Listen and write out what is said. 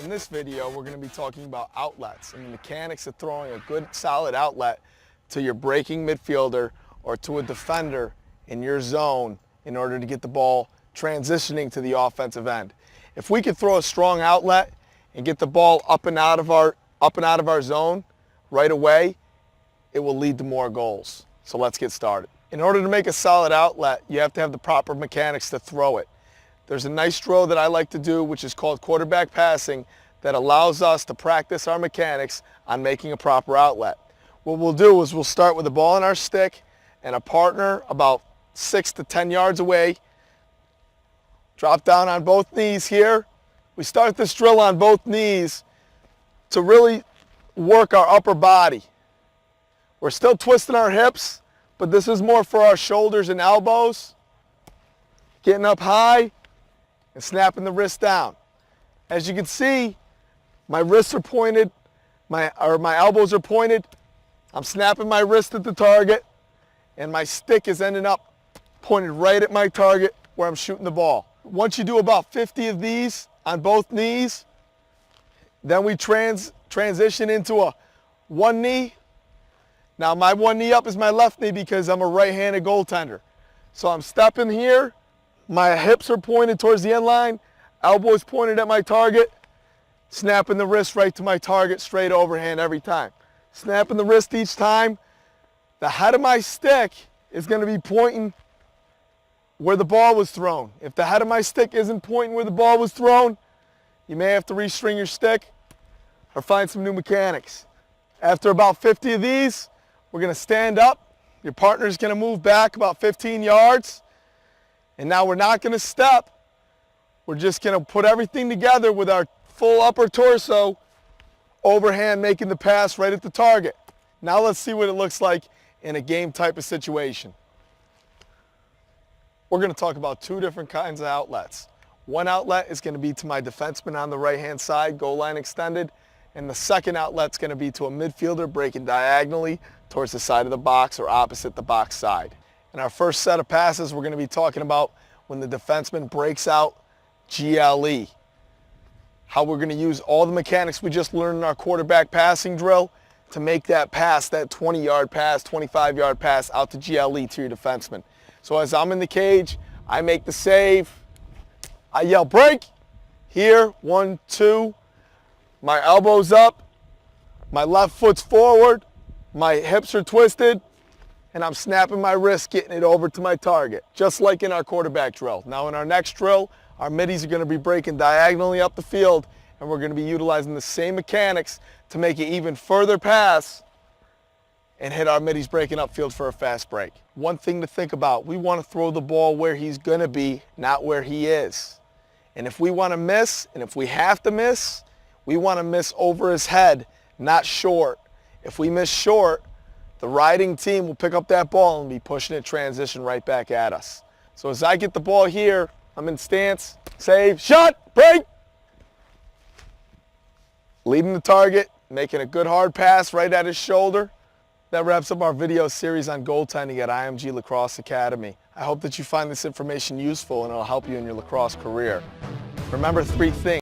In this video, we're going to be talking about outlets and the mechanics of throwing a good solid outlet to your breaking midfielder or to a defender in your zone in order to get the ball transitioning to the offensive end. If we could throw a strong outlet and get the ball up and out of our zone right away, it will lead to more goals. So let's get started. In order to make a solid outlet, you have to have the proper mechanics to throw it. There's a nice drill that I like to do, which is called quarterback passing, that allows us to practice our mechanics on making a proper outlet. What we'll do is we'll start with the ball in our stick and a partner about 6 to 10 yards away. Drop down on both knees here. We start this drill on both knees to really work our upper body. We're still twisting our hips, but this is more for our shoulders and elbows. Getting up high and snapping the wrist down. As you can see, my wrists are pointed, my elbows are pointed. I'm snapping my wrist at the target, and my stick is ending up pointed right at my target where I'm shooting the ball. Once you do about 50 of these on both knees, then we transition into a one knee. Now my one knee up is my left knee because I'm a right-handed goaltender. So I'm stepping here, my hips are pointed towards the end line, elbows pointed at my target, snapping the wrist right to my target, straight overhand every time. Snapping the wrist each time. The head of my stick is going to be pointing where the ball was thrown. If the head of my stick isn't pointing where the ball was thrown, you may have to restring your stick or find some new mechanics. After about 50 of these, we're going to stand up. Your partner's going to move back about 15 yards. And now we're not going to step. We're just going to put everything together with our full upper torso, overhand making the pass right at the target. Now let's see what it looks like in a game type of situation. We're going to talk about two different kinds of outlets. One outlet is going to be to my defenseman on the right-hand side, goal line extended. And the second outlet's going to be to a midfielder breaking diagonally towards the side of the box or opposite the box side. In our first set of passes, we're going to be talking about when the defenseman breaks out GLE. How we're going to use all the mechanics we just learned in our quarterback passing drill to make that pass, that 20-yard pass, 25-yard pass out to GLE to your defenseman. So as I'm in the cage, I make the save. I yell break. Here, 1, 2. My elbow's up. My left foot's forward. My hips are twisted. And I'm snapping my wrist, getting it over to my target, just like in our quarterback drill. Now in our next drill, our middies are going to be breaking diagonally up the field, and we're going to be utilizing the same mechanics to make an even further pass and hit our middies breaking upfield for a fast break. One thing to think about, we want to throw the ball where he's going to be, not where he is. And if we want to miss, and if we have to miss, we want to miss over his head, not short. If we miss short, the riding team will pick up that ball and be pushing it transition right back at us. So as I get the ball here, I'm in stance, save, shot, break. Leading the target, making a good hard pass right at his shoulder. That wraps up our video series on goaltending at IMG Lacrosse Academy. I hope that you find this information useful and it'll help you in your lacrosse career. Remember 3 things.